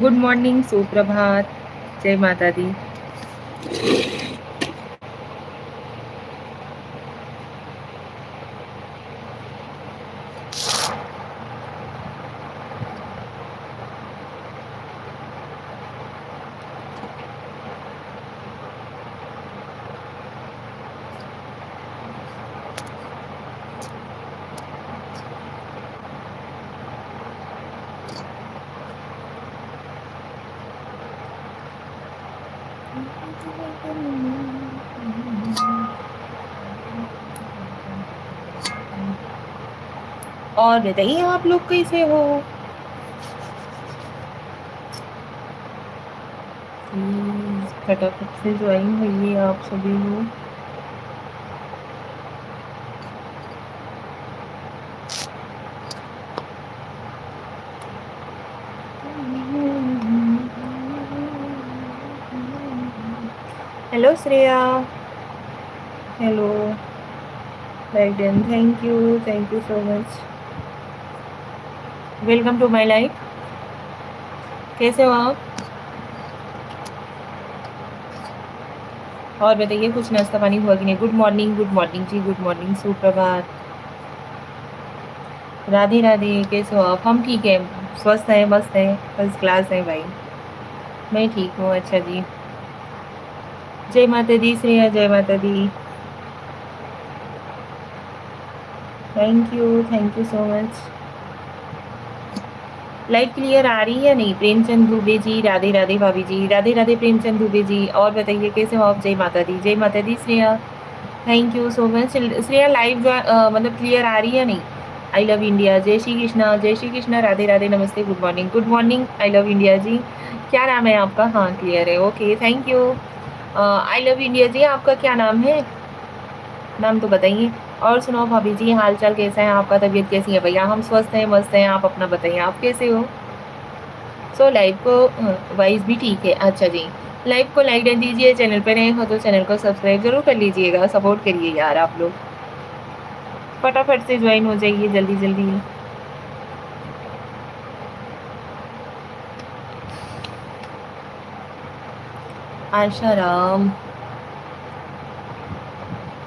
Good morning, सुप्रभात, जय माता दी। और बताइए आप लोग कैसे हो? प्लीज फटाफट से ज्वाइन होइए आप सभी लोग। हेलो श्रेया, हेलो बैगन, thank you so much. Welcome to my life. कैसे हो आप? और बताइए कुछ नाश्ता पानी हुआ कि नहीं? गुड मॉर्निंग जी, गुड मॉर्निंग, सुप्रभात, राधे राधे। कैसे हो आप? हम ठीक है, स्वस्थ है, मस्त है, फर्स्ट क्लास है भाई। मैं ठीक हूँ। अच्छा जी, जय माता दी श्रेया, जय माता दी। Thank you so much. Light clear आ रही है नहीं? प्रेमचंद दुबे जी, राधे राधे भाभी जी, राधे राधे प्रेमचंद दुबे जी। और बताइए कैसे हो आप? जय माता दी, जय माता दी Shreya, thank you so much. Shreya live मतलब क्लियर आ रही है नहीं? आई लव इंडिया, जय श्री कृष्णा, जय श्री कृष्णा, राधे राधे, नमस्ते, good morning, I love India ji. क्या नाम है आपका? हाँ क्लियर है, okay, thank you. I love India ji, आपका क्या नाम है? नाम तो बताइए। और सुनाओ भाभी जी, हाल चाल कैसा है आपका? तबीयत कैसी है भैया? हम स्वस्थ हैं, मस्त हैं। आप अपना बताइए, आप कैसे हो? सो लाइव को वाइज भी ठीक है। अच्छा जी, लाइव को लाइक दे दीजिए, चैनल पर नए हो तो चैनल को सब्सक्राइब जरूर कर लीजिएगा, सपोर्ट करिए यार आप लोग। फटाफट से ज्वाइन हो जाइए जल्दी जल्दी। आशाराम,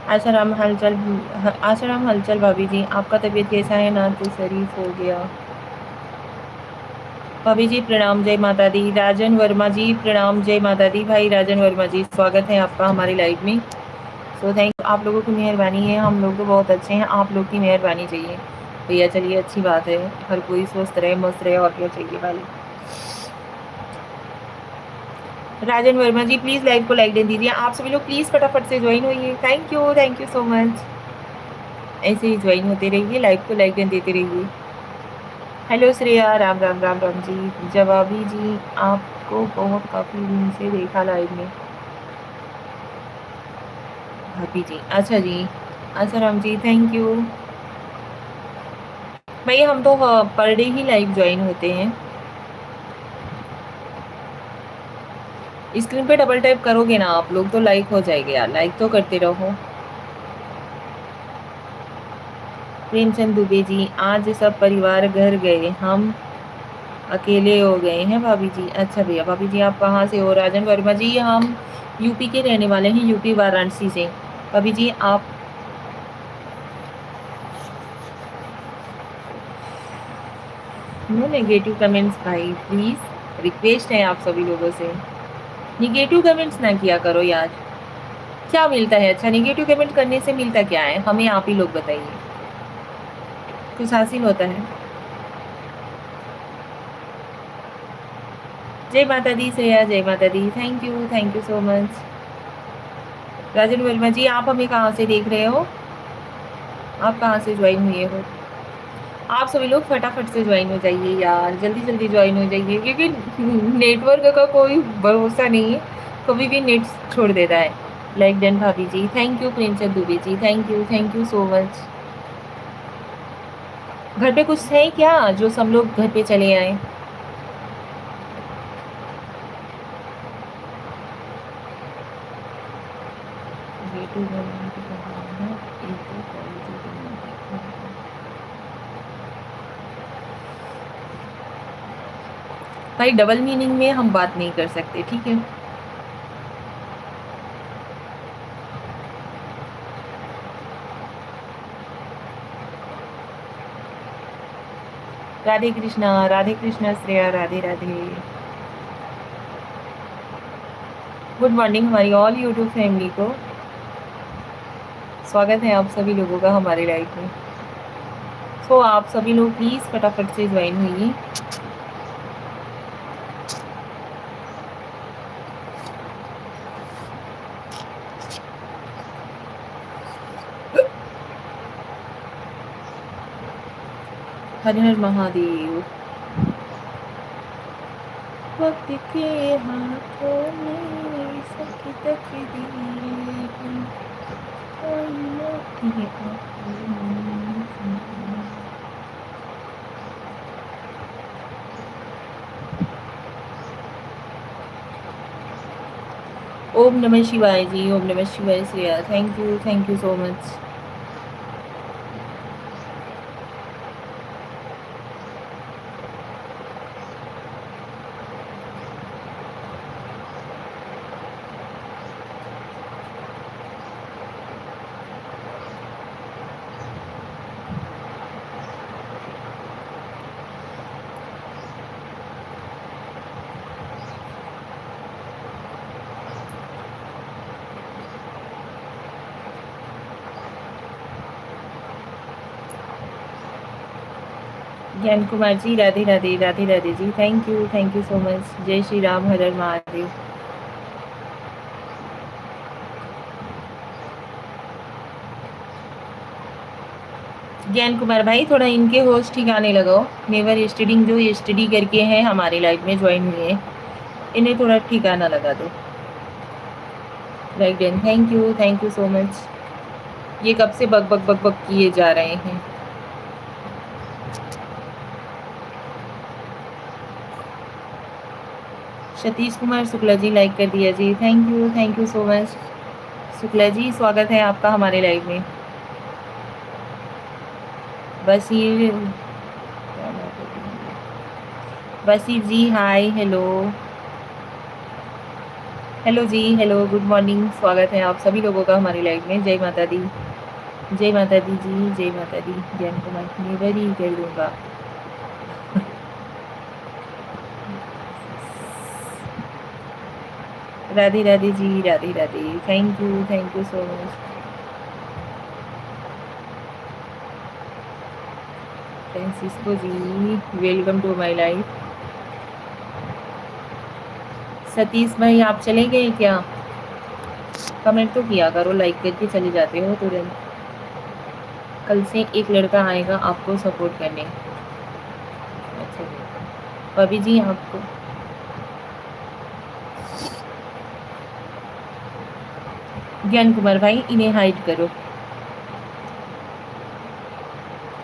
आशाराम हलचल, आशाराम हलचल भाभी जी, आपका तबीयत कैसा है? ना तो शरीफ हो गया। भाभी जी प्रणाम, जय माता दी। राजन वर्मा जी प्रणाम, जय माता दी। भाई राजन वर्मा जी, स्वागत है आपका हमारी लाइव में। सो थैंक, आप लोगों की मेहरबानी है, हम लोग तो बहुत अच्छे हैं, आप लोग की मेहरबानी चाहिए भैया। चलिए अच्छी बात है, हर कोई स्वस्थ रहे, मस्त रहे, और क्या चाहिए भाई। राजन वर्मा जी प्लीज लाइव को लाइक दे दीजिए। आप सभी लोग प्लीज फटाफट से ज्वाइन होइए। Thank you so much. ऐसे ही ज्वाइन होते रहिए, लाइव को लाइक देते रहिए। हेलो श्रेया, राम राम राम राम जी, जवाबी जी, आपको बहुत काफी दिन से देखा लाइव में। भाभी जी, अच्छा जी, अच्छा राम जी, थैंक यू। भैया हम तो पर डे ही लाइव ज्वाइन होते हैं। स्क्रीन पे डबल टैप करोगे ना आप लोग तो लाइक हो जाएगा यार, लाइक तो करते रहो। प्रेमचंद दुबे जी, आज सब परिवार घर गए, हम अकेले हो गए हैं भाभी जी। अच्छा भैया, भाभी जी आप कहाँ से हो? राजन वर्मा जी, हम यूपी के रहने वाले हैं, यूपी वाराणसी से। भाभी जी आप, नो नेगेटिव कमेंट्स भाई प्लीज, रिक्वेस्ट है आप सभी लोगों से, निगेटिव कमेंट्स ना किया करो यार। क्या मिलता है? अच्छा निगेटिव कमेंट करने से मिलता क्या है हमें? आप ही लोग बताइए, कुछ हासिल होता है? जय माता दी श्रेया, जय माता दी, थैंक यू सो मच। राजन वर्मा जी, आप हमें कहाँ से देख रहे हो? आप कहाँ से ज्वाइन हुए हो? आप सभी लोग फटाफट से ज्वाइन हो जाइए यार, जल्दी जल्दी ज्वाइन हो जाइए, क्योंकि नेटवर्क का कोई भरोसा नहीं है, कभी भी नेट छोड़ देता है। लाइक डन भाभी जी, thank you. Premchand Dubey ji, thank you so much. घर पे कुछ है क्या जो सब लोग घर पे चले आए? भाई डबल मीनिंग में हम बात नहीं कर सकते, ठीक है। राधे कृष्णा श्रेया, राधे राधे। गुड मॉर्निंग हमारी ऑल यूट्यूब फैमिली को। स्वागत है आप सभी लोगों का हमारे लाइफ में। सो आप सभी लोग प्लीज़ फटाफट से ज्वाइन होइए। हर हर महादेव। वक्त के हाथों में सबकी तकदीर, कोई नहीं आता। ओम नमः शिवाय जी, ओम नमः शिवाय Shreya, thank you so much. ज्ञान कुमार जी, राधे राधे, राधे राधे जी, थैंक यू सो मच। जय श्री राम, हर हर महादेव। ज्ञान कुमार भाई थोड़ा इनके होस्ट ठिकाने लगाओ। नेवर स्टडिंग जो स्टडी करके हैं हमारे लाइफ में ज्वाइन हुए हैं, इन्हें थोड़ा ठिकाना लगा दो। Right then, thank you so much. ये कब से बक बक बक बक किए जा रहे हैं। सतीश कुमार शुक्ला जी लाइक कर दिया जी, thank you so much. Shukla ji स्वागत है आपका हमारे लाइव में। Basir ji hi, hello hello ji, hello good morning, स्वागत है आप सभी लोगों का हमारे लाइव में। जय माता दी, जय माता दी जी, जय माता दी। ज्ञान कुमार नेवर ही कर दूंगा। Radhe Radhe ji, Radhe Radhe, thank you so much. Francisco ji welcome to my life. Satish भाई आप चले गए क्या? कमेंट तो किया करो, लाइक करके चले जाते हो तुरंत। कल से एक लड़का आएगा आपको सपोर्ट करने। अच्छा जी, भाभी जी आपको ज्ञान कुमार भाई इन्हें हाइड करो।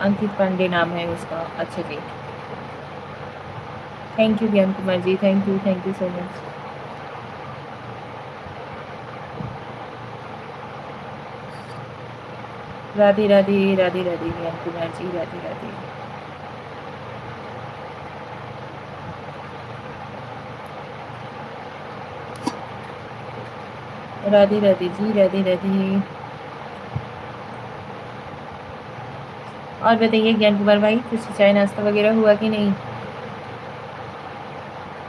अंकित पांडे नाम है उसका। अच्छा जी, thank you Gyan Kumar ji, thank you so much. Radhe Radhe, Radhe Radhe Gyan Kumar जी, राधे राधे। राधे राधे जी, राधे राधे। और बताइए ज्ञान कुमार भाई, कुछ चाय नाश्ता वगैरह हुआ कि नहीं?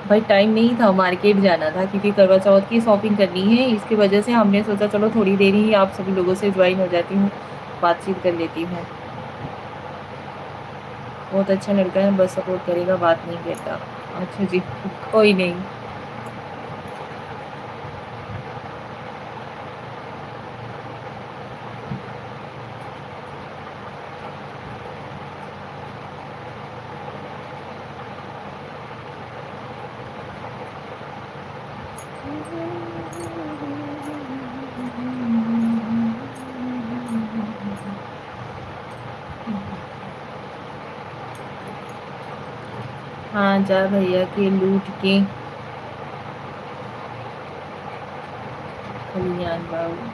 भाई टाइम नहीं था, मार्केट जाना था क्योंकि करवा चौथ की शॉपिंग करनी है। इसकी वजह से हमने सोचा चलो थोड़ी देर ही आप सभी लोगों से ज्वाइन हो जाती हूँ, बातचीत कर लेती हूँ। बहुत अच्छा लड़का है, बस सपोर्ट करेगा, बात नहीं करता। अच्छा जी, कोई नहीं। हाँ जा भैया के लूट के खलियान बाबू।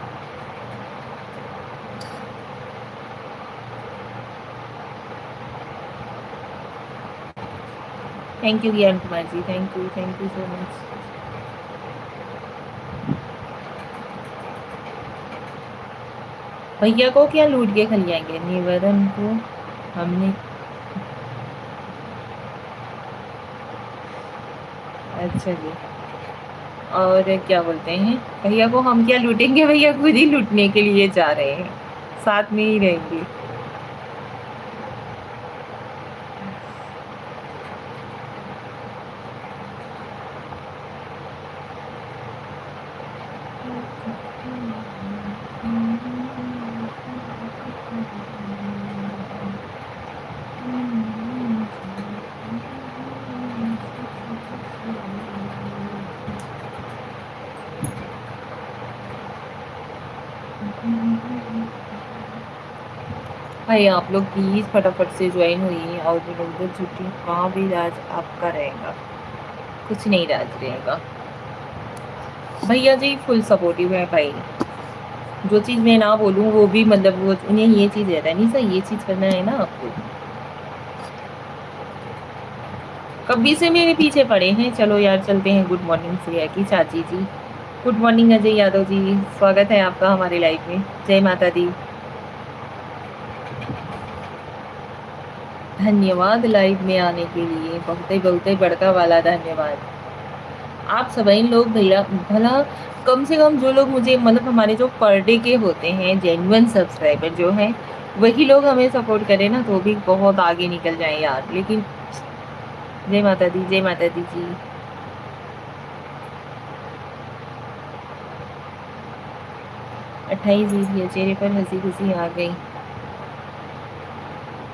Thank you Gyan Kumar ji, thank you so much. भैया को क्या लूट के खा जाएंगे? निवेदन को हमने, अच्छा जी। और क्या बोलते हैं, भैया को हम क्या लूटेंगे, भैया खुद ही लूटने के लिए जा रहे हैं, साथ में ही रहेंगे। भाई आप लोग प्लीज़ फटाफट से ज्वाइन होइए, और जो लोग उधर छुट्टी वहाँ भी राज आपका रहेगा, कुछ नहीं राज रहेगा। भैया जी फुल सपोर्टिव है भाई, जो चीज़ मैं ना बोलूँ वो भी, मतलब वो उन्हें ये चीज़ रहता है, नहीं सर ये चीज़ करना है ना आपको, कभी से मेरे पीछे पड़े हैं। चलो यार चलते हैं। गुड मॉर्निंग श्रेया की चाची जी, गुड मॉर्निंग अजय यादव जी, स्वागत है आपका हमारे लाइफ में। जय माता दी। धन्यवाद लाइव में आने के लिए, बहुत ही बड़का वाला धन्यवाद। आप सभी लोग भैया भला, कम से कम जो लोग मुझे, मतलब हमारे जो पर डे के होते हैं जेन्युइन सब्सक्राइबर जो हैं, वही लोग हमें सपोर्ट करें ना, तो भी बहुत आगे निकल जाए यार। लेकिन जय माता दी, जय माता दी जी। 28 दीदी है, चेहरे पर हंसी खुशी आ गई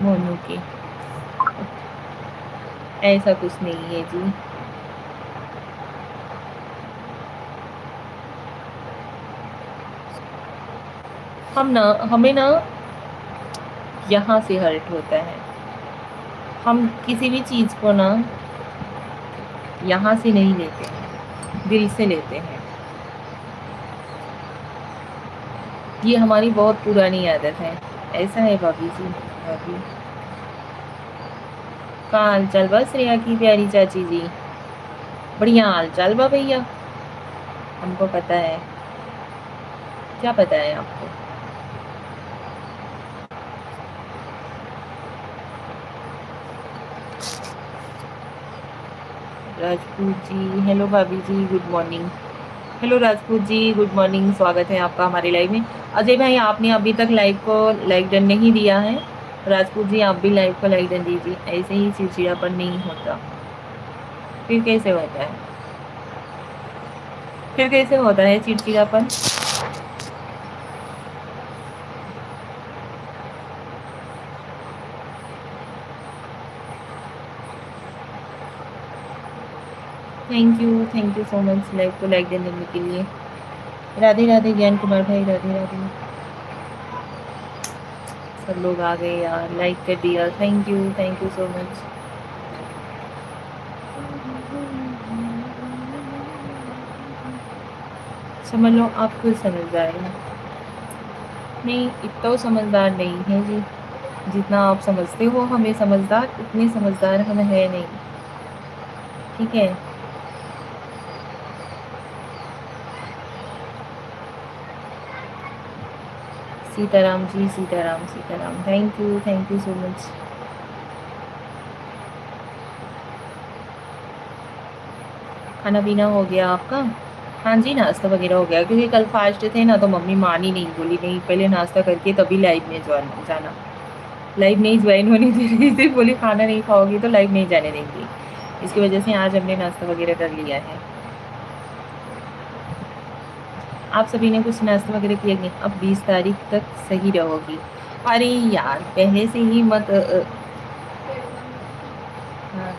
मोनू के। ऐसा कुछ नहीं है जी। हमें ना यहाँ से हर्ट होता है, हम किसी भी चीज़ को ना यहाँ से नहीं लेते हैं, दिल से लेते हैं। ये हमारी बहुत पुरानी आदत है। ऐसा है भाभी जी। भाभी का हाल चाल? बस श्रेया की प्यारी चाची जी, बढ़िया हाल चाल बा भैया, हमको पता है। क्या पता है आपको? राजपूत जी, हेलो भाभी जी, good morning. Hello Rajput ji, good morning, स्वागत है आपका हमारे लाइव में। अजय भाई आपने अभी तक लाइव को लाइक डन नहीं दिया है, राजपूत जी आप भी लाइव को लाइक डन दीजिए, ऐसे ही चिड़चिड़ापन नहीं होता। फिर कैसे होता है, फिर कैसे होता है चिड़चिड़ापन? Thank you so much live को लाइक डन देने के लिए। राधे राधे ज्ञान कुमार भाई, राधे राधे। सब लोग आ गए यार, लाइक कर दिया, थैंक यू सो मच। समझ लो आप खुद समझदार हैं। नहीं, इतना समझदार नहीं है जी, जितना आप समझते हो हमें समझदार, उतने समझदार हम है नहीं, ठीक है। Sitaram ji, Sitaram Sitaram, thank you so much. खाना पीना हो गया आपका? हाँ जी, नाश्ता वगैरह हो गया, क्योंकि कल फास्ट थे ना, तो मम्मी मान ही नहीं, बोली नहीं पहले नाश्ता करके तभी लाइव में ज्वाइन जाना। लाइव नहीं ज्वाइन होने दे रही थी, बोली खाना नहीं खाओगी तो लाइव नहीं जाने देंगी। इसकी वजह से आज हमने नाश्ता वगैरह कर लिया है। आप सभी ने कुछ नाश्ता वगैरह किया नहीं? अब 20 तारीख तक सही रहोगी। अरे यार पहले से ही मत हाँ,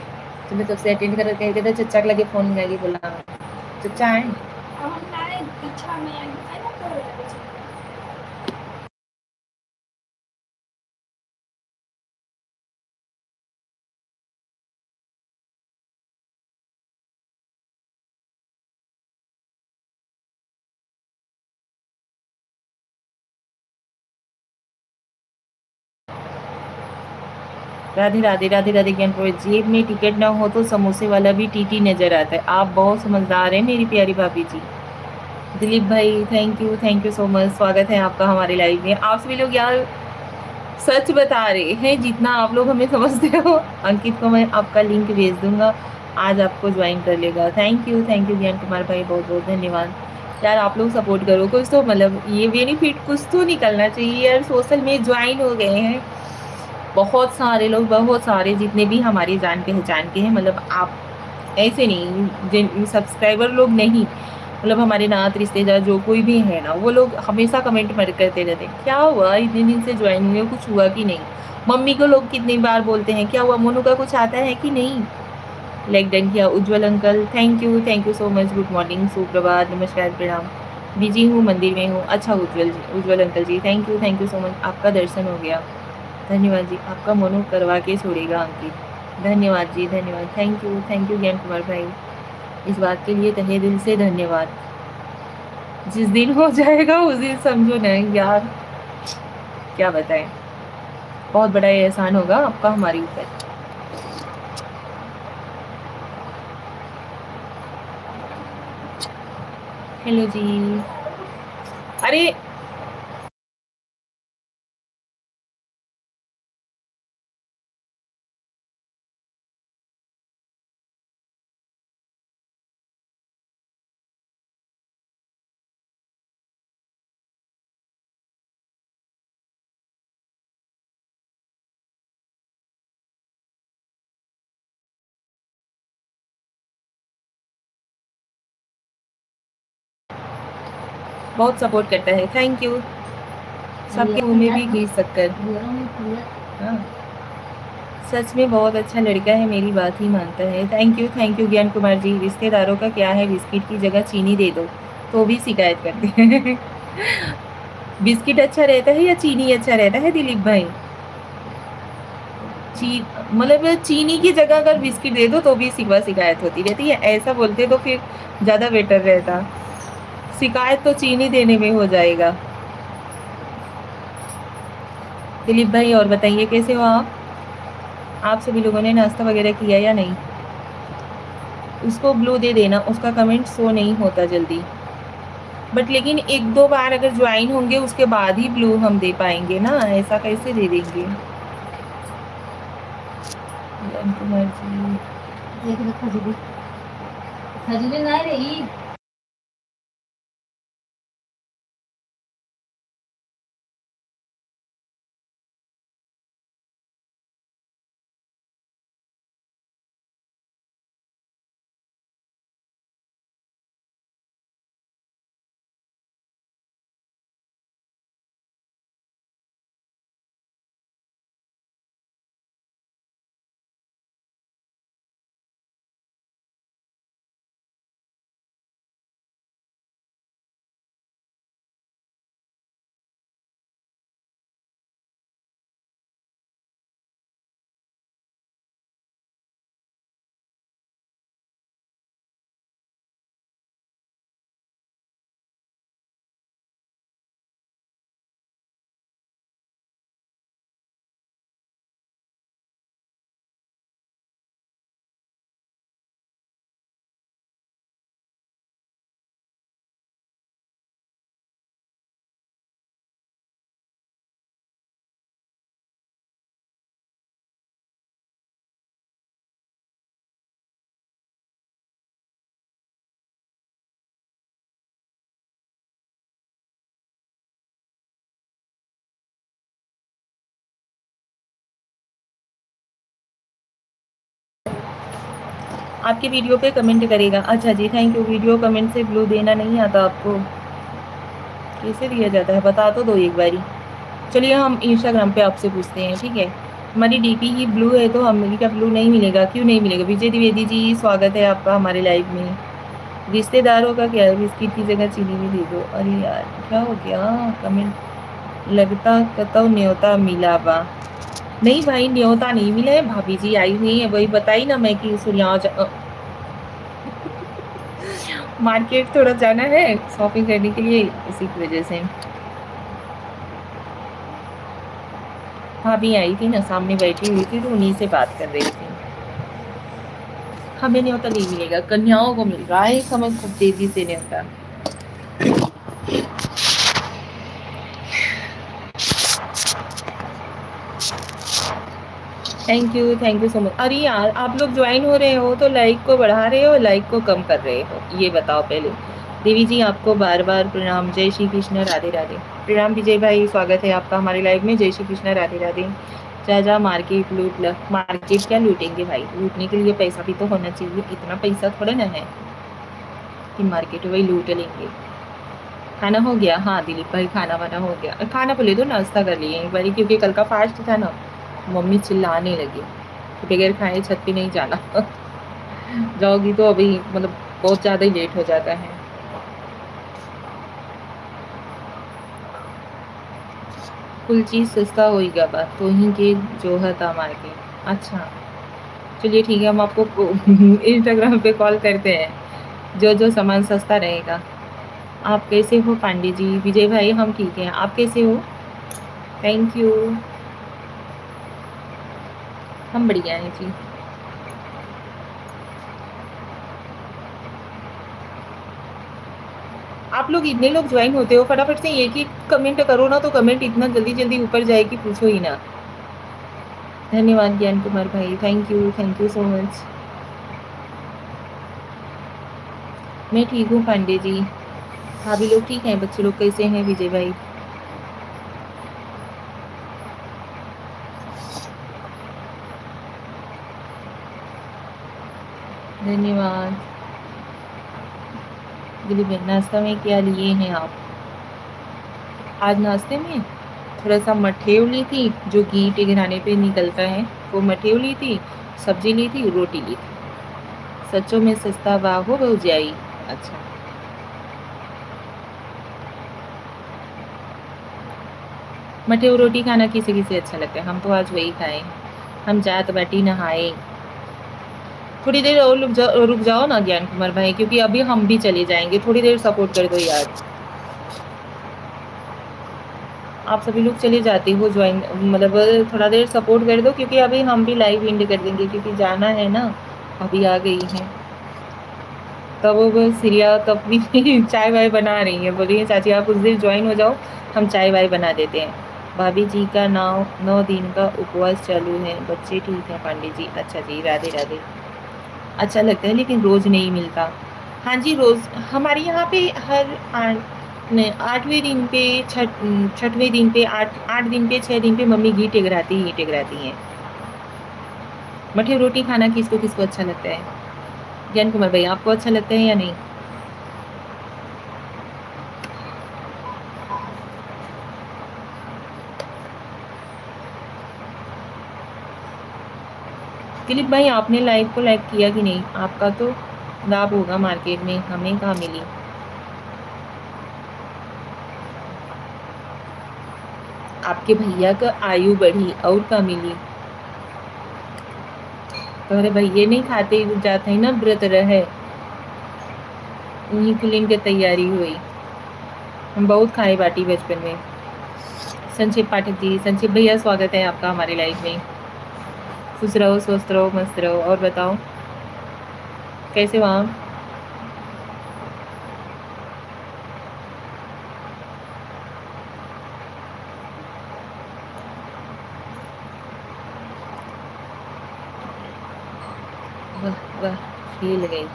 तो मैं तब से अटेंड कर कह था चचा के लगे फ़ोन लगे, बोला चचा आए। राधे राधे, राधे राधे ज्ञान प्रवेश। जेब में टिकट ना हो तो समोसे वाला भी टीटी नजर आता है। आप बहुत समझदार हैं मेरी प्यारी भाभी जी। दिलीप भाई थैंक यू सो मच। स्वागत है आपका हमारे लाइव में। आप सभी लोग यार सच बता रहे हैं जितना आप लोग हमें समझते हो। अंकित को मैं आपका लिंक भेज दूंगा, आज आपको ज्वाइन कर लेगा। थैंक यू ज्ञान कुमार भाई, बहुत बहुत धन्यवाद। यार आप लोग सपोर्ट करो कुछ तो, मतलब ये बेनिफिट कुछ तो निकलना चाहिए यार। सोशल में ज्वाइन हो गए हैं बहुत सारे लोग, बहुत सारे जितने भी हमारी जान पहचान के हैं, मतलब आप ऐसे नहीं जिन सब्सक्राइबर लोग नहीं, मतलब हमारे नात रिश्तेदार जो कोई भी है ना, वो लोग हमेशा कमेंट मर करते रहते हैं क्या हुआ इतने दिन से ज्वाइन हुए, कुछ हुआ कि नहीं। मम्मी को लोग कितनी बार बोलते हैं क्या हुआ, मोनू का कुछ आता है कि नहीं। लाइक डन किया। Ujjwal uncle thank you so much. Good morning, सुप्रभात, नमस्कार, प्रणाम। बिजी हूँ, मंदिर में हूँ। अच्छा Ujjwal uncle ji thank you so much. आपका दर्शन हो गया, धन्यवाद जी। आपका मोनू करवा के छोड़ेगा अंकित। धन्यवाद जी, धन्यवाद। थैंक यू ज्ञान कुमार भाई, इस बात के लिए तहे दिल से धन्यवाद। जिस दिन हो जाएगा उस दिन समझो नहीं यार, क्या बताएं, बहुत बड़ा एहसान होगा आपका हमारे ऊपर। हेलो जी। अरे बहुत सपोर्ट करता है, थैंक यू। सबके मुंह में भी घी शक्कर। हाँ, सच में बहुत अच्छा लड़का है, मेरी बात ही मानता है। थैंक यू ज्ञान कुमार जी। रिश्तेदारों का क्या है, बिस्किट की जगह चीनी दे दो तो भी शिकायत करते हैं। बिस्किट अच्छा रहता है या चीनी अच्छा रहता है दिलीप भाई। ची मतलब चीनी की जगह अगर बिस्किट दे दो तो भी शिकायत होती रहती है, ऐसा बोलते तो फिर ज़्यादा बेटर रहता। शिकायत तो चीनी देने में हो जाएगा। दिलीप भाई और बताइए कैसे हो आप सभी लोगों ने नाश्ता वगैरह किया या नहीं। उसको ब्लू दे देना, उसका कमेंट शो नहीं होता जल्दी। बट लेकिन एक दो बार अगर ज्वाइन होंगे उसके बाद ही ब्लू हम दे पाएंगे ना, ऐसा कैसे दे देंगे। कुमार जी खजूरी नहीं रही। आपकी वीडियो पे कमेंट करेगा। अच्छा जी, थैंक यू। वीडियो कमेंट से ब्लू देना नहीं आता आपको, कैसे दिया जाता है बता तो दो एक बारी। चलिए हम इंस्टाग्राम पे आपसे पूछते हैं, ठीक है। हमारी डीपी ही ब्लू है तो हमें क्या ब्लू नहीं मिलेगा, क्यों नहीं मिलेगा। विजय द्विवेदी जी स्वागत है आपका हमारे लाइव में। रिश्तेदारों का क्या है, बिस्किट की जगह चीनी भी दे दो। अरे यार क्या हो गया, कमेंट लगता कतो न्योता मिला बा। नहीं भाई न्योता नहीं मिला है, भाभी जी आई हुई है, वही बताई ना मैं कि सुनिया मार्केट थोड़ा जाना है शॉपिंग करने के लिए, इसी की वजह से। भाभी आई थी ना, सामने बैठी हुई थी तो उन्हीं से बात कर रही थी। हमें न्योता नहीं मिलेगा, कन्याओं को मिल रहा है इस समय खूब तेजी से न्योता। Thank you so much. अरे यार, आप लोग ज्वाइन हो रहे हो तो लाइक को बढ़ा रहे हो, लाइक को कम कर रहे हो, ये बताओ पहले। देवी जी आपको बार बार प्रणाम। जय श्री कृष्ण, राधे राधे। प्रणाम विजय भाई, स्वागत है आपका हमारे लाइव में। जय श्री कृष्ण, राधे राधे। जा जा मार्केट लूट ल। मार्केट क्या लूटेंगे भाई, लूटने के लिए पैसा भी तो होना चाहिए, इतना पैसा थोड़ा ना है कि मार्केट वही लूट लेंगे। खाना हो गया? हाँ दिलीप भाई, खाना वाना हो गया। खाना बोले तो नाश्ता कर लिए एक बारी, क्योंकि कल का फास्ट था ना। मम्मी चिल्लाने लगी कि बगैर खाए छत पे नहीं जाना। जाओगी तो अभी मतलब बहुत ज़्यादा ही लेट हो जाता है। कुल चीज़ सस्ता होएगा बात तो ही के जो है था मार्केट। अच्छा चलिए ठीक है, हम आपको इंस्टाग्राम पे कॉल करते हैं, जो जो सामान सस्ता रहेगा। आप कैसे हो पांडे जी? विजय भाई हम ठीक हैं, आप कैसे हो? Thank you. हम बढ़िया हैं जी। आप लोग इतने लोग ज्वाइन होते हो, फटाफट से एक ही कमेंट करो ना, तो कमेंट इतना जल्दी जल्दी ऊपर जाए कि पूछो ही ना। धन्यवाद ज्ञान कुमार भाई, थैंक यू सो मच। मैं ठीक हूँ पांडे जी। भाभी लोग ठीक हैं? बच्चे लोग कैसे हैं विजय भाई? धन्यवाद। दिलीप भाई नाश्ता में क्या लिए हैं आप? आज नाश्ते में थोड़ा सा मठेव ली थी, जो घी टिघराने पे निकलता है, वो मठेव ली थी, सब्जी ली थी, रोटी ली थी। सच्चों में सस्ता बाहु हो जाई। अच्छा, मठेव रोटी खाना किसे किसे अच्छा लगता है? हम तो आज वही खाए। हम जात बाटी नहाए। थोड़ी देर और रुक जाओ ना ज्ञान कुमार भाई, क्योंकि अभी हम भी चले जाएंगे, थोड़ी देर सपोर्ट कर दो यार। आप सभी लोग चले जाते हो ज्वाइन, मतलब थोड़ा देर सपोर्ट कर दो, क्योंकि अभी हम भी लाइव एंड कर देंगे, क्योंकि जाना है ना। अभी आ गई है तब वो सीरिया तब भी चाय वाय बना रही है, बोल रही है चाची आप कुछ देर ज्वाइन हो जाओ, हम चाय वाय बना देते हैं। भाभी जी का 9 दिन का उपवास चालू है। बच्चे ठीक है पांडे जी? अच्छा जी, राधे राधे। अच्छा लगता है लेकिन रोज़ नहीं मिलता। हाँ जी, रोज़ हमारे यहाँ पे हर 8वें दिन पे, छठवें दिन पे, 8 दिन पे, 6 दिन पे मम्मी घी टिगराती हैं। मठे रोटी खाना किसको किसको अच्छा लगता है? ज्ञान कुमार भाई आपको अच्छा लगता है या नहीं? दिलीप भाई आपने लाइव को लाइक किया कि नहीं? आपका तो लाभ होगा मार्केट में, हमें कहाँ मिली। आपके भैया का आयु बढ़ी और कहाँ मिली। तुम्हारे भैया नहीं खाते जाते हैं ना, व्रत रहे, उन्हीं के लिए इनकी तैयारी हुई। हम बहुत खाए बाटी बचपन में। संक्षेप पाठक जी, संक्षेप भैया स्वागत है आपका हमारे लाइफ में। खुश रहो, स्वस्थ रहो, मस्त रहो। और बताओ कैसे हो आप? वाह वाह, खेल गई।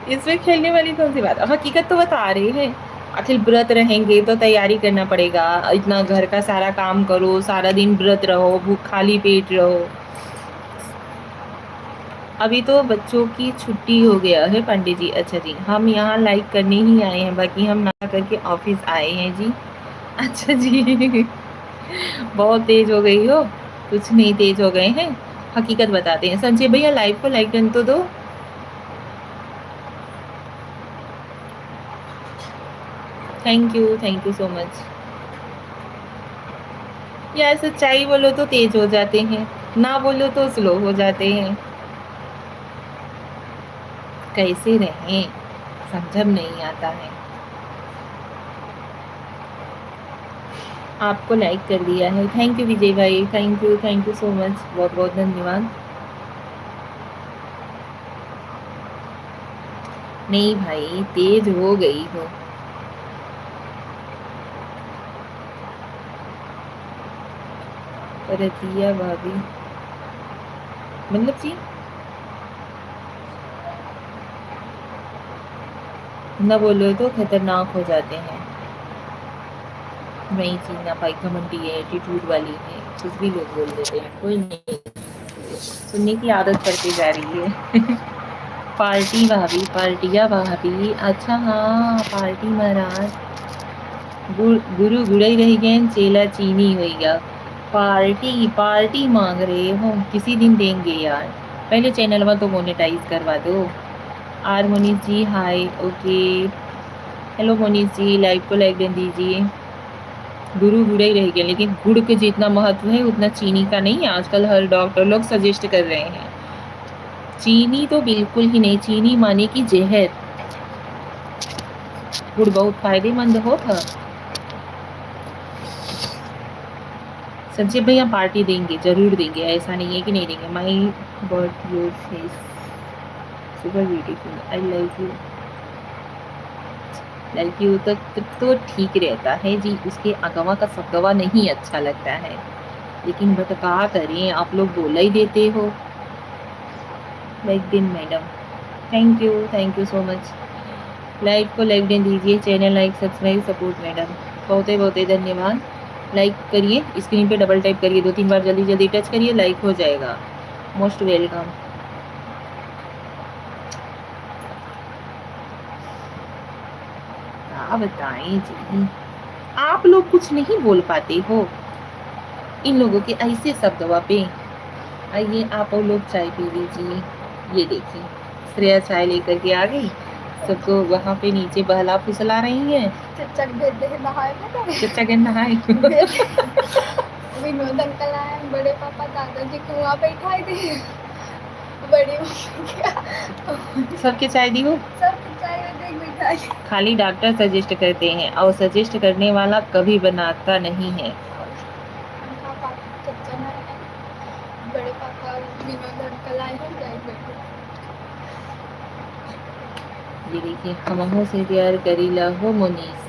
इसमें खेलने वाली कौन सी बात है? हकीकत तो बता रहे हैं। आखिर व्रत रहेंगे तो तैयारी करना पड़ेगा, इतना घर का सारा काम करो, सारा दिन व्रत रहो, भूख खाली पेट रहो। अभी तो बच्चों की छुट्टी हो गया है पंडित जी। अच्छा जी, हम यहाँ लाइक करने ही आए हैं, बाकी हम ना करके ऑफिस आए हैं जी। अच्छा जी। बहुत तेज हो गई हो? कुछ नहीं, तेज हो गए हैं। हकीकत बताते हैं। संजय भैया लाइव को लाइक करने तो दो। Thank you so much. यार सच्चाई बोलो तो तेज हो जाते हैं, ना बोलो तो स्लो हो जाते हैं। कैसे रहें समझ नहीं आता है। आपको लाइक कर दिया है। थैंक यू विजय भाई, थैंक यू सो मच, बहुत बहुत धन्यवाद। नहीं भाई, तेज हो गई हो। रतिया भाभी मतलब जी न बोलो तो खतरनाक हो जाते हैं। नहीं जी ना भाई, घमंडी है, एटीट्यूड वाली है, कुछ भी लोग बोल देते हैं, कोई नहीं, सुनने की आदत पड़ती जा रही है। पार्टी भाभी, पार्टिया भाभी, अच्छा हाँ पार्टी महाराज। गुरु गुड़ई रह गए, चेला चीनी हो गया। पार्टी पार्टी मांग रहे हो, किसी दिन देंगे यार, पहले चैनल में तो मोनेटाइज करवा दो। आर Monish ji hi, okay, hello Monish ji, live को लाइक दे दीजिए। गुरु गुड़ ही रह गया, लेकिन गुड़ के जितना महत्व है उतना चीनी का नहीं है, आजकल हर डॉक्टर लोग सजेस्ट कर रहे हैं। चीनी तो बिल्कुल ही नहीं, चीनी माने की जहर। गुड़ बहुत फायदेमंद होता। संजय भैया पार्टी देंगे, जरूर देंगे, ऐसा नहीं है कि नहीं देंगे। माई but your face super beautiful, I like you तो ठीक रहता है जी, उसके अगवा का सगवा नहीं अच्छा लगता है, लेकिन बट क्या करें, आप लोग बोला ही देते हो। लाइक दिन madam, thank you so much. Live को लाइक दे दीजिए, channel like subscribe support madam, बहुत बहुत धन्यवाद। लाइक करिए, स्क्रीन पे डबल टाइप करिए, 2-3 बार जल्दी जल्दी टच करिए, लाइक हो जाएगा। Most welcome. क्या बताएं जी, आप लोग कुछ नहीं बोल पाते हो इन लोगों के ऐसे शब्दों पे। आइए आप लोग चाय पी लीजिए। ये देखिए श्रेया चाय लेकर के आ गई, सबको वहाँ पे नीचे बहला फुसला रही है। चचा के नहाए चचा के नहाए। विनोद अंकल आए, बड़े पापा दादाजी को वहाँ बैठाए थे, बड़ी सबके चाय दी हो, सबके चाय बिठाई। खाली डॉक्टर सजेस्ट करते हैं और सजेस्ट करने वाला कभी बनाता नहीं है। चचा ना बड़े पापा विनोद अंकल आए हैं, जाए बैठे। ये देखिए हम से प्यार करीला हो मोनीस।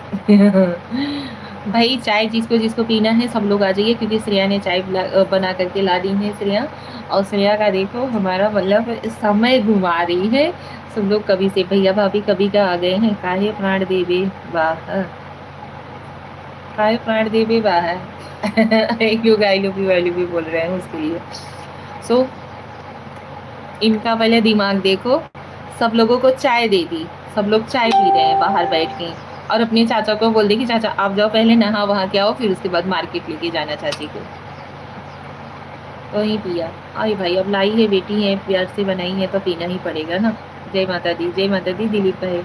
भाई चाय जिसको जिसको पीना है सब लोग आ जाइए, क्योंकि श्रेया ने चाय बना करके ला दी है श्रेया। और श्रेया का देखो हमारा मतलब समय घुमा रही है। सब लोग कभी से भैया भाभी कभी का आ गए हैं। काहे प्राण देवे वाह, काहे प्राण देवे वाह। क्यों गाइलो भी बोल रहे हैं उसके लिए। सो इनका पहले दिमाग देखो, सब लोगों को चाय दे दी, सब लोग चाय पी रहे हैं बाहर बैठ के, और अपने चाचा को बोल दे कि चाचा आप जाओ पहले नहा वहाँ के आओ, फिर उसके बाद मार्केट लेके जाना चाची को। तो ही पिया। आई भाई अब लाई है, बेटी है, प्यार से बनाई है तो पीना ही पड़ेगा ना। जय माता दी, जय माता दी। दिलीप है,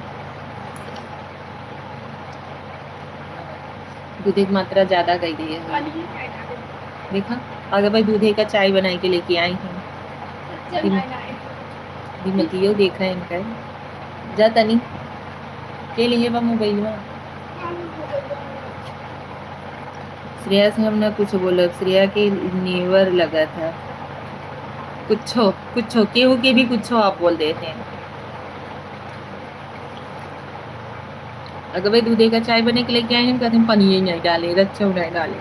दूध की मात्रा ज्यादा कर दी है देखा। अगर भाई दूधे का चाय बनाई के लेके आई हैं, दिमतियो देखा है इनका जाता नहीं के लिए बा मोबाइल में। श्रेया से हमने कुछ बोला, श्रेया के नेवर लगा था कुछ केहू के भी कुछ आप बोल देते हैं। अगर भाई दूधे का चाय बने के लेके आए हैं, कहते हैं पनीर नहीं डाले, रच्चा नहीं डाले।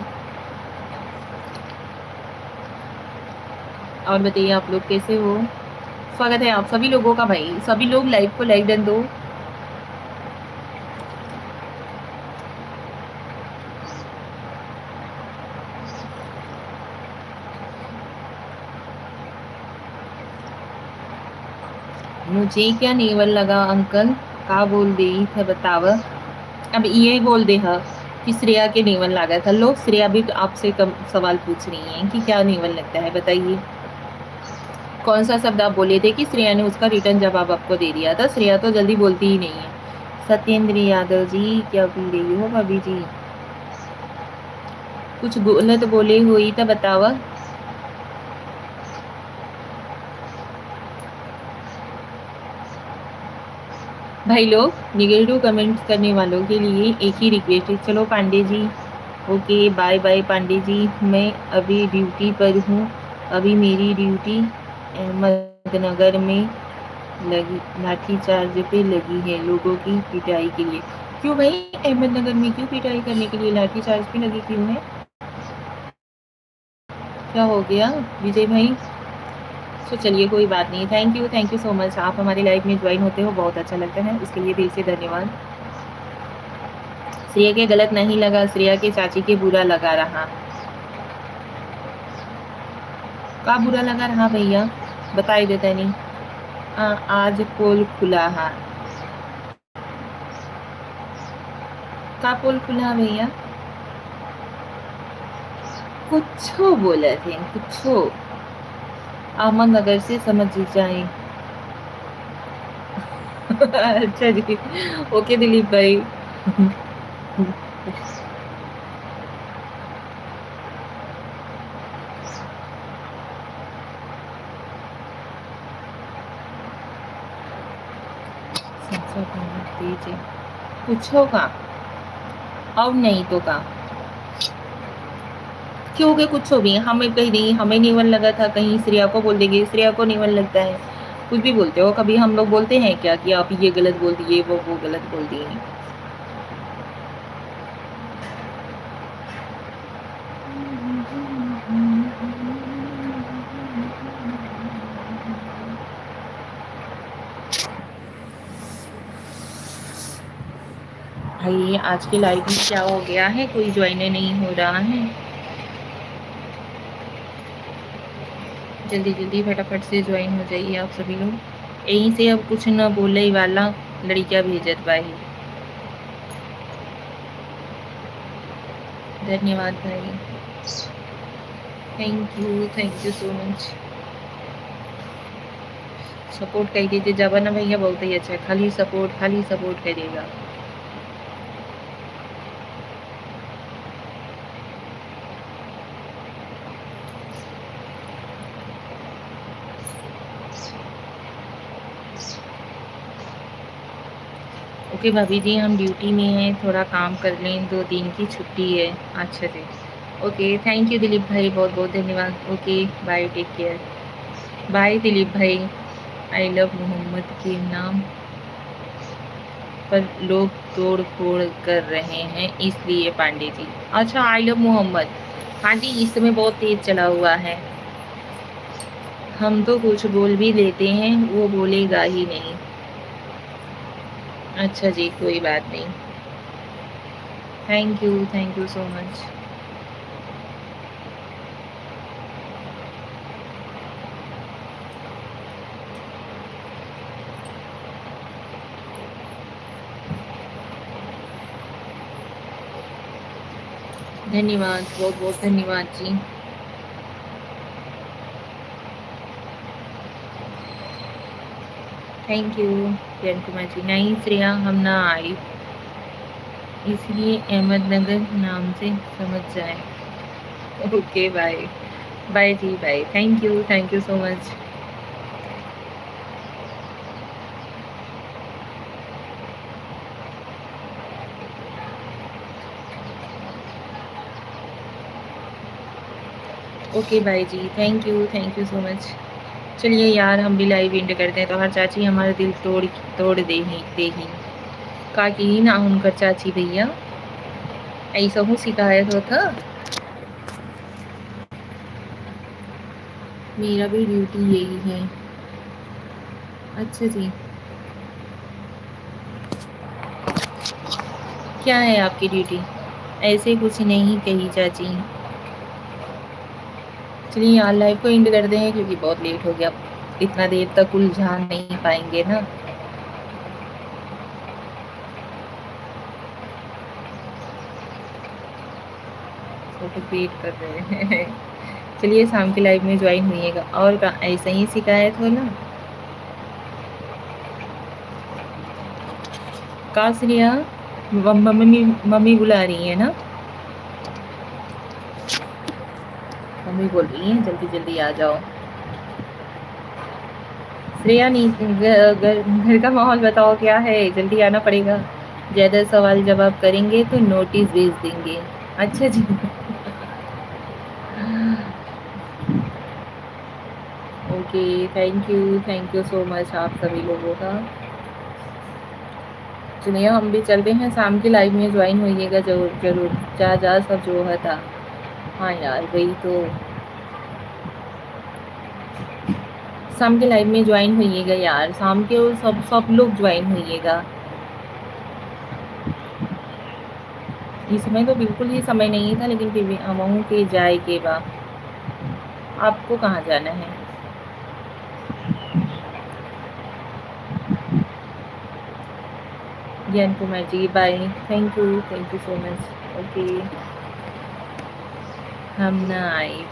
और बताइए आप लोग कैसे हो, स्वागत है आप सभी लोगों का। भाई सभी लोग लाइव को लाइक डन दो। मुझे क्या नेवल लगा अंकल, का बोल दे था बताव। अब ये बोल दे हा कि श्रेया के नेवल लगा था। लोग श्रेया भी तो आपसे कम सवाल पूछ रही हैं कि क्या नेवल लगता है, बताइए कौन सा शब्द आप बोले थे कि श्रेया ने उसका रिटर्न जवाब आपको दे दिया था। श्रेया तो जल्दी बोलती ही नहीं है। सत्येंद्र यादव जी क्या पी रही हो भाभी जी, कुछ गलत बोले हुई तो बतावा। भाई लोग निगेटिव कमेंट्स करने वालों के लिए एक ही रिक्वेस्ट है, चलो Pandey ji okay bye bye Pandey ji, मैं अभी ड्यूटी पर हूँ। अभी मेरी ड्यूटी अहमदनगर में लगी लाठीचार्ज पे लगी है लोगों की पिटाई के लिए। क्यों भाई अहमदनगर में क्यों पिटाई करने के लिए लाठीचार्ज पे लगी क्यों है? क्या हो गया विजय भाई? तो चलिए कोई बात नहीं, थैंक यू सो मच, आप हमारी लाइफ में ज्वाइन होते हो, बहुत अच्छा लगता है, उसके लिए दिल से धन्यवाद। श्रेया के गलत नहीं लगा, श्रेया के चाची के बुरा लगा रहा। का बुरा लगा रहा भैया बताई देता नहीं। आज पोल खुला है। का पोल खुला भैया? कुछ बोले थे कुछ। अहमदनगर से समझ जाए। अच्छा जी, ओके दिलीप भाई। तेज है कुछ होगा और नहीं तो का क्यों के कुछ भी हमें कहीं नहीं, हमें नीवन लगा था, कहीं श्रेया को बोल देंगे, श्रेया को नीवन लगता है, कुछ भी बोलते हो। कभी हम लोग बोलते हैं क्या कि आप ये गलत बोल दिए, वो गलत बोल दिए। भाई आज की लाइव में क्या हो गया है, कोई ज्वाइन नहीं हो रहा है। जल्दी जल्दी फटाफट से ज्वाइन हो जाइए आप सभी लोग। यहीं से अब कुछ न बोले वाला लड़कियां भेजत भाई। धन्यवाद भाई, thank you so much. Support कर दीजिए जवाना भैया, बहुत ही अच्छा है, खाली सपोर्ट करिएगा। ओके भाभी जी, हम ड्यूटी में हैं, थोड़ा काम कर लें, 2 दिन की छुट्टी है। अच्छा जी, ओके थैंक यू दिलीप भाई, बहुत बहुत धन्यवाद। Okay bye, take care, bye Dilip भाई। आई लव मोहम्मद के नाम पर लोग तोड़ फोड़ कर रहे हैं इसलिए पांडे जी। अच्छा आई लव मोहम्मद, हाँ जी इस समय बहुत तेज चला हुआ है। हम तो कुछ बोल भी लेते हैं, वो बोलेगा ही नहीं। अच्छा जी कोई बात नहीं, थैंक यू सो मच। धन्यवाद, बहुत बहुत धन्यवाद जी। Thank you Kiran Kumar ji. नहीं श्रेया हम ना आई, इसलिए अहमदनगर नाम से समझ जाए। ओके बाय बाय जी, bye, thank you so much. Okay bye जी, थैंक यू सो मच। चलिए यार हम भी लाइव एंड करते हैं, तो हर चाची हमारा दिल तोड़ तोड़ दे ही का की ना उनकर चाची भैया ऐसा हूँ शिकायत होता। मेरा भी ड्यूटी यही है। अच्छा जी, क्या है आपकी ड्यूटी? ऐसे कुछ नहीं कही चाची। चलिए यार लाइव को एंड कर दें क्योंकि बहुत लेट हो गया, इतना देर तक उलझा नहीं पाएंगे ना। तो वेट कर रहे हैं। चलिए शाम की लाइव में ज्वाइन हुईएगा, और का ऐसा ही शिकायत हो ना। का श्रेया मम्मी बुला रही है ना, मम्मी बोल रही है जल्दी जल्दी आ जाओ। श्रेया घर का माहौल बताओ क्या है, जल्दी आना पड़ेगा। ज़्यादा सवाल जवाब करेंगे तो नोटिस भेज देंगे। अच्छा जी। Okay, thank you so much आप सभी लोगों का। चलिए हम भी चलते हैं, शाम की लाइव में ज्वाइन होइएगा ज़रूर ज़रूर। जा जा सब जो है था। हाँ यार वही तो, शाम के लाइव में ज्वाइन होइएगा यार, शाम के वो सब सब लोग ज्वाइन होइएगा। इस समय तो बिल्कुल ही समय नहीं था, लेकिन फिर भी हमहू के जाए के बा। आपको कहाँ जाना है? Gyan Kumar ji bye, thank you so much. Okay, हम ना आए।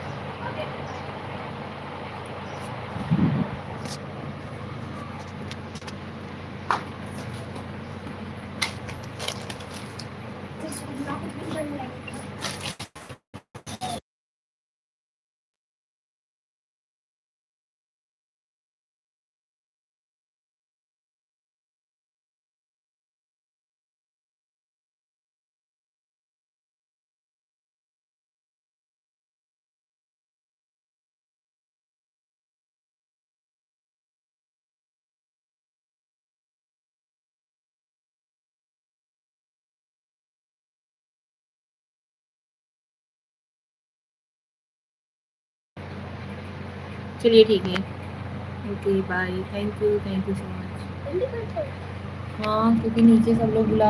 चलिए ठीक है, okay bye, thank you so much. हाँ क्योंकि नीचे सब लोग बुला